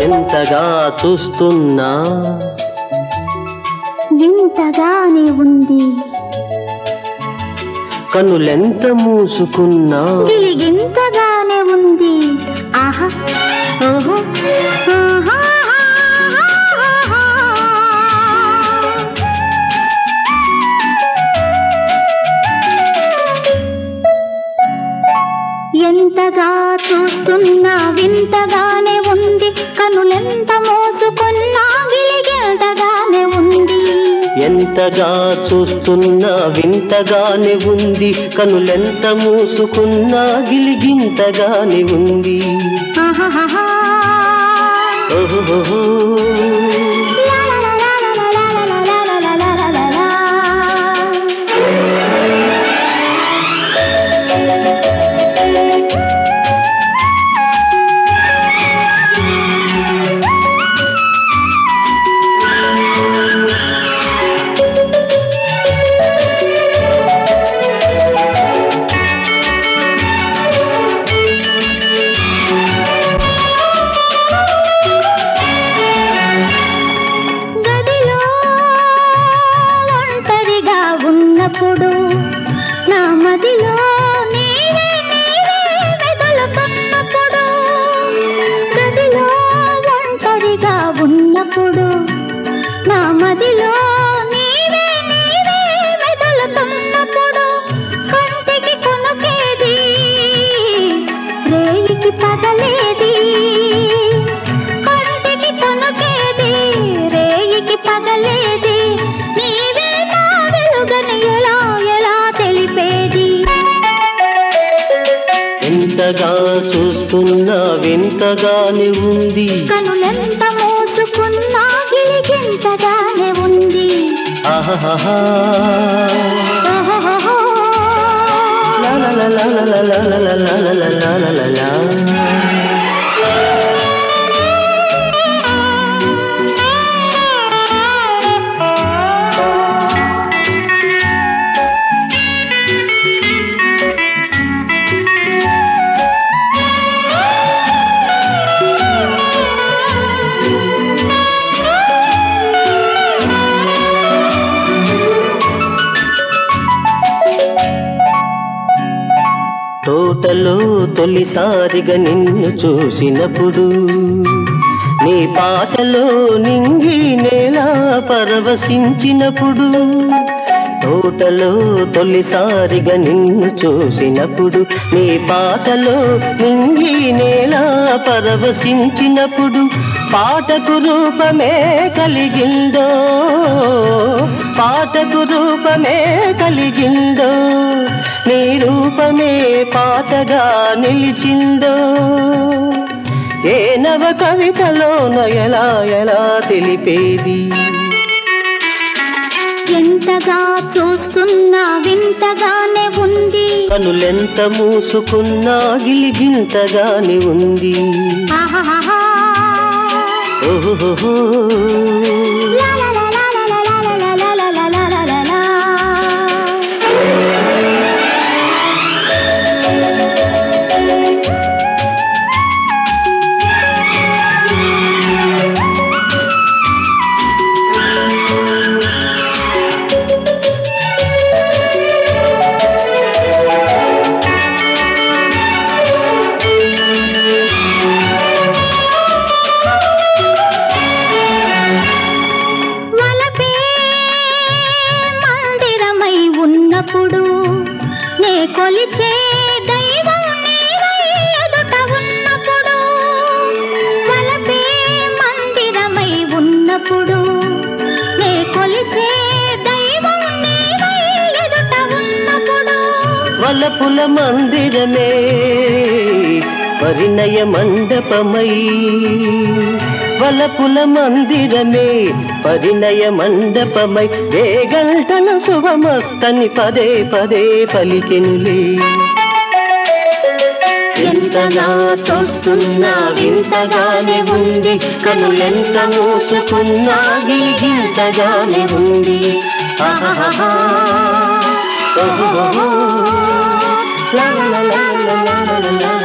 ఎంతగా చూస్తున్నా వింతగానే ఉంది, కనులెంత మూసుకున్నా గిలిగింతగానే ఉంది. ఆహా ఓహో ఆహా ఎంతగా చూస్తున్నా వింతగానే ఉంది, కనులెంత మోసుకున్నా గిలిగింతగానే ఉంది. ఎంతగా చూస్తున్నా వింతగానే ఉంది, కనులెంత మూసుకున్నా గిలిగింతగానే ఉంది. ఆహాహా ఓహోహో ఉన్నప్పుడు నా మదిలో నీవే నీవే మెదులుతున్నప్పుడు, గదిలో ఒంటరిగా ఉన్నప్పుడు నా మదిలో నీవే నీవే మెదులుతున్నప్పుడు, కంటికి కొనుకేది రేయికి పగలేది, కంటికి కొనుకేది రేయికి పగలేది, ఎంతగా చూస్తున్నా వింతగానే ఉంది, కనులెంత మోసుకున్నా గిలిగింతగానే ఉంది. ఆహాహా ఓహోహో లా లా లా లా లా లా లా లా లా లా లా లా లా. తోటలో తొలిసారిగా నిన్ను చూసినప్పుడు, నీ పాటలో నింగి నేల పరవశించినప్పుడు, తోటలో తొలిసారిగా నిన్ను చూసినప్పుడు, నీ పాటలో నింగి నేల పరవశించినప్పుడు, పాటకు రూపమే కలిగిందో, పాటకు రూపమే కలిగిందో, నీ రూపమే పాటగా నిలిచిందో, ఏ నవ కవితలోన ఎలా ఎలా తెలిపేది. ఎంతగా చూస్తున్నా వింతగానే ఉంది, కనులెంత మూసుకున్నా గిలిగింతగానే ఉంది. ఆహాహా ఓహోహో ఉన్నప్పుడు నే కొలిచే దైవం నీవై ఎదుట ఉన్నప్పుడు, వలపే మందిరమై ఉన్నప్పుడు నే కొలిచే దైవం నీవై ఎదుట ఉన్నప్పుడు, వలపుల మందిరమే పరిణయ మండపమై, వలపుల మందిరమే పరిణయ మండపమై, వేగంటల శుభమస్తని పదే పదే పలికెనులే. ఎంతగా చూస్తున్నా వింతగానే ఉంది, కనులెంత మూసుకున్నా గిలిగింతగానే ఉంది. ఆహాహా ఓహోహో లా లా లా లా లా లా లా.